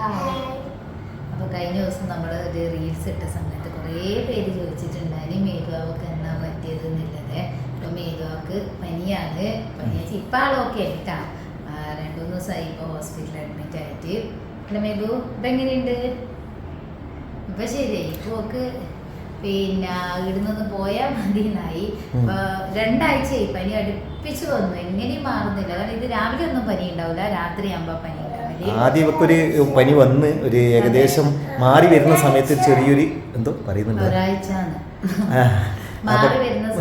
അപ്പോൾ കഴിഞ്ഞ ദിവസം നമ്മൾ ഒരു റീൽസ് ഇട്ട സമയത്ത് കുറേ പേര് ചോദിച്ചിട്ടുണ്ടായി മേഘുവാവക്ക് എന്നാ പറ്റിയതെന്നുള്ളത്. അപ്പോൾ മേഘുവാക്ക് പനിയാണ്. പനി വെച്ചാൽ ഇപ്പം ആളൊക്കെ ആയിട്ടാ 2-3 ദിവസമായി ഇപ്പോൾ ഹോസ്പിറ്റലിൽ അഡ്മിറ്റ് ആയിട്ട്. അല്ല മേഘു ഇപ്പം എങ്ങനെയുണ്ട്? ഇപ്പം ശരിയായി. ഇപ്പോൾ ഒക്കെ പിന്നെ ഇവിടുന്ന് പോയാൽ മതിയെന്നായി. 2 ആഴ്ചയായി പനി അടുപ്പിച്ച് വന്നു. എങ്ങനെയും മാറുന്നില്ല. കാരണം ഇത് രാവിലെ ഒന്നും പനി ഉണ്ടാവില്ല, രാത്രി ആകുമ്പോൾ പനി ഉണ്ടാവില്ല. ആദ്യം ഇവക്കൊരു പനി വന്ന് ഒരു ഏകദേശം മാറി വരുന്ന സമയത്ത് ചെറിയൊരു എന്തോ പറയുന്നുണ്ട്, ഒരാഴ്ച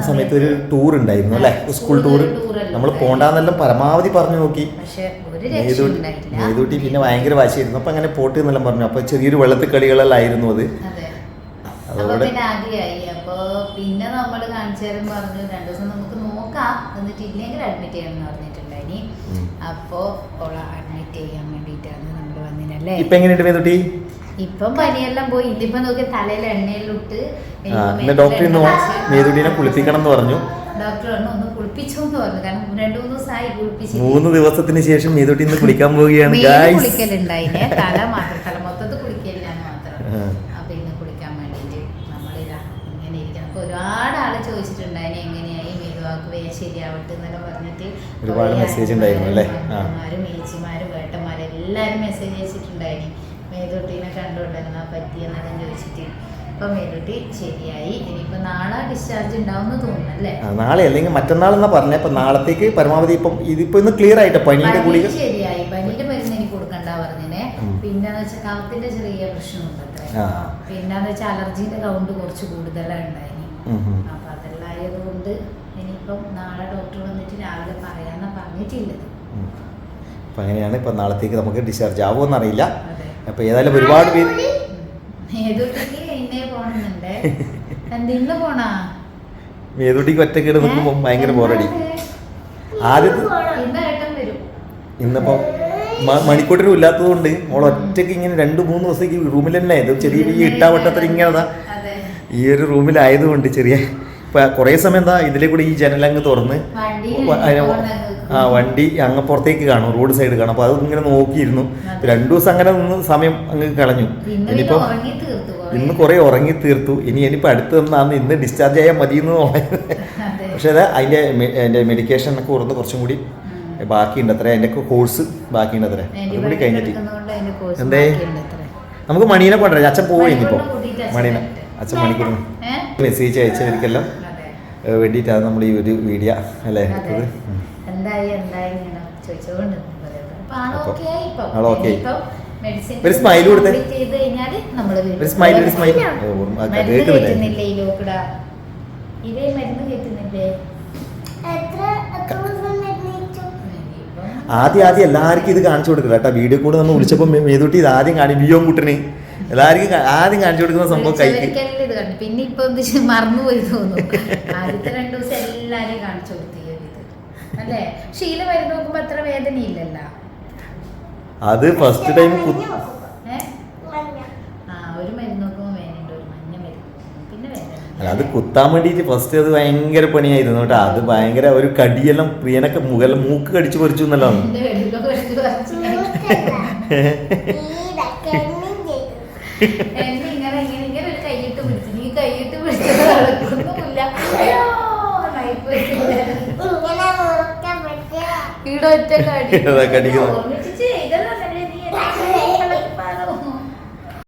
സമയത്ത് ഒരു ടൂർ ഉണ്ടായിരുന്നു അല്ലേ, സ്കൂൾ ടൂർ. നമ്മൾ പോണ്ടാന്നെല്ലാം പരമാവധി പറഞ്ഞു നോക്കി. മേതൂട്ടി പിന്നെ ഭയങ്കര വാശിയായിരുന്നു. അപ്പൊ അങ്ങനെ പോട്ട് എന്നെല്ലാം പറഞ്ഞു. അപ്പൊ ചെറിയൊരു വെള്ളത്തിൽ കളികളെല്ലാം ആയിരുന്നു അത്. അതോടെ ആദ്യമായി. അപ്പൊ പിന്നെ നമ്മൾ കാണിച്ചാലും പറഞ്ഞു 2 ദിവസം നമുക്ക് നോക്കാം, എന്നിട്ട് ഇല്ലെങ്കിൽ അഡ്മിറ്റ് ചെയ്യണം എന്ന് പറഞ്ഞിട്ടുണ്ടായി. അപ്പോ അഡ്മിറ്റ് ചെയ്യാൻ വേണ്ടിയിട്ടാണ് നമ്മൾ വന്നിനല്ലേ. ഇപ്പൊ എങ്ങനെയുണ്ട് മേതൂട്ടി? ഇപ്പം പനിയെല്ലാം പോയി. ഇതിപ്പോ നോക്കി തലയിൽ എണ്ണയിലിട്ട് ഡോക്ടർ മേതൂട്ടിനെ കുളിപ്പിക്കണം എന്ന് പറഞ്ഞു. ഡോക്ടർ ഒന്ന് കുളിപ്പിച്ചോന്ന് പറഞ്ഞു. കാരണം 2-3 ദിവസമായി കുളിപ്പിച്ചു. 3 ദിവസത്തിന് ശേഷം മേതൂട്ടി ഇന്ന് കുളിക്കാൻ പോവുകയാണ്. കുളിക്കലുണ്ടായിനെ, തല മാത്രം, തല മൊത്തത്തിൽ കുളിക്കലില്ലാന്ന് മാത്രം. അപ്പൊ ഇന്ന് കുളിക്കാൻ വേണ്ടിട്ട് നമ്മളിതാ ഇങ്ങനെ ഇരിക്കണം. അപ്പൊ ഒരുപാട് ആള് ചോദിച്ചിട്ടുണ്ടായിനെ എങ്ങനെയായി മേഘുവാക്ക് വേഗം ശരിയാവട്ടെ എന്നൊക്കെ പറഞ്ഞിട്ട്. ഒരുപാട് മെസ്സേജ് ഉണ്ടായിരുന്നു അല്ലേ. മേച്ചിമാരും വേട്ടന്മാരും എല്ലാരും മെസ്സേജ് അയച്ചിട്ടുണ്ടായിനി മേതൂട്ടീനെ കണ്ടുകൊണ്ടെന്നാ പറ്റിയെന്നൊക്കെ ചോദിച്ചിട്ട്. ഇപ്പൊ മേതൂട്ടി ശരിയായി. ഇനിയിപ്പോ നാളെ ഡിസ്ചാർജ് ഉണ്ടാവുമെന്ന് തോന്നുന്നല്ലേ. നാളെ അല്ലെങ്കിൽ മറ്റന്നാൾ എന്നാ പറഞ്ഞ. ഇപ്പൊ നാളത്തേക്ക് പരമാവധി ഇപ്പം ഇതിപ്പോ ഇന്ന് ക്ലിയർ ആയിട്ട് പനിയുടെ ഗുളിക ശരിയായി. പനിന്റെ മരുന്ന് എനിക്ക് കൊടുക്കണ്ട പറഞ്ഞേ. പിന്നെന്ന് വെച്ചാൽ കവത്തിന്റെ ചെറിയ പ്രശ്നമുണ്ട് അത്ര. പിന്നെന്ന് വെച്ചാൽ അലർജിന്റെ കൗണ്ട് കുറച്ച് കൂടുതലാണ് ഉണ്ടായിനി. അപ്പൊ അതെല്ലാം ആയതുകൊണ്ട് ഇനിയിപ്പം നാളെ ഡോക്ടർ വന്നിട്ട് രാവിലെ പറയാന്നാ പറഞ്ഞിട്ടുള്ളത്. അപ്പൊ അങ്ങനെയാണ്. ഇപ്പൊ നാളത്തേക്ക് നമുക്ക് ഡിസ്ചാർജ് ആവുമെന്ന് അറിയില്ല. അപ്പൊ ഏതായാലും ഒരുപാട് പേര് മേതൂട്ടിക്ക് ഒറ്റക്കേട് നിൽക്കുമ്പോ ഭയങ്കര ബോറടി. ആദ്യത്തെ ഇന്നിപ്പം മണിക്കൂട്ടിനും ഇല്ലാത്തത് കൊണ്ട് മോൾ ഒറ്റയ്ക്ക് ഇങ്ങനെ 2-3 ദിവസത്തേക്ക് റൂമിൽ തന്നെ ആയത്. ചെറിയ ഇട്ടാവട്ടത്തിൽ ഇങ്ങനെ ഈ ഒരു റൂമിലായതുകൊണ്ട് ചെറിയ കുറേ സമയം എന്താ ഇതിലെ കൂടി ഈ ജനലങ്ങ് തുറന്ന് വണ്ടി അങ്ങ് പുറത്തേക്ക് കാണും, റോഡ് സൈഡ് കാണും. അപ്പോൾ അത് ഇങ്ങനെ നോക്കിയിരുന്നു. 2 ദിവസം അങ്ങനെ നിന്ന് സമയം അങ്ങ് കളഞ്ഞു. ഇനിയിപ്പം ഇന്ന് കുറേ ഉറങ്ങി തീർത്തു. ഇനിയിപ്പോൾ അടുത്ത് നിന്നാണ് ഇന്ന് ഡിസ്ചാർജ് ചെയ്യാൻ മതിയെന്ന് പറയുന്നത്. പക്ഷേ അത് അതിൻ്റെ മെഡിക്കേഷൻ ഒക്കെ കുറച്ചും കൂടി ബാക്കിയുണ്ട് അത്ര. അതിൻ്റെ ഒക്കെ കോഴ്സ് ബാക്കിയുണ്ട് അത്ര. അതും കൂടി കഴിഞ്ഞിട്ട് എന്തേ നമുക്ക് മണീനെ കൊണ്ടുവരാം. അച്ഛൻ പോയി ഇനിയിപ്പോൾ മണീനെ. അച്ഛൻ മണിക്കൂറിന് മെസ്സേജ് അയച്ചവർക്കെല്ലാം വേണ്ടിയിട്ടാണ് നമ്മൾ ഈ ഒരു വീഡിയോ അല്ലേ എടുത്തത്. ഒരു സ്മൈൽ കൊടുത്തേ. ഒരു സ്മൈൽ ആദ്യം എല്ലാവർക്കും ഇത് കാണിച്ചു കൊടുക്കില്ല കേട്ടോ. വീഡിയോ കൂടെ നമ്മൾ വിളിച്ചപ്പോൾ മേതൂട്ടി ഇത് ആദ്യം കാണി വിയോ കൂട്ടണേ എല്ലാവർക്കും ആദ്യം കാണിച്ചു കൊടുക്കുന്ന സംഭവം കൈക്ക്. പിന്നെ ഇപ്പൊ മറന്നുപോയി തോന്നുന്നു. ആദ്യത്തെ 2 ദിവസം എല്ലാരെയും കാണിച്ചു കൊടുത്തു അല്ലേ. ക്ഷീല മരുന്ന് നോക്കുമ്പോ അത്ര വേദനയില്ലല്ലോ. അത് ഫസ്റ്റ് ടൈം ഒരു മരുന്ന് നോക്കുമ്പോ വേദനയുണ്ട്, ഒരു മഞ്ഞ മരുന്ന് പിന്നെ വേദന. അത് കുത്താൻ വേണ്ടിയിട്ട് ഫസ്റ്റ് അത് ഭയങ്കര പണിയായിരുന്നു കേട്ടോ. അത് ഭയങ്കര ഒരു കടിയെല്ലാം പ്രിയനൊക്കെ മൂക്ക് കടിച്ചു പറിച്ചു എന്നല്ലോ. ഇങ്ങനെ ഒരു കൈയിട്ട് പിടിച്ചു. നീ കൈയിട്ട് പിടിച്ചത് നടക്കൊന്നുമില്ല. ഇവിടെ ഒറ്റ കടി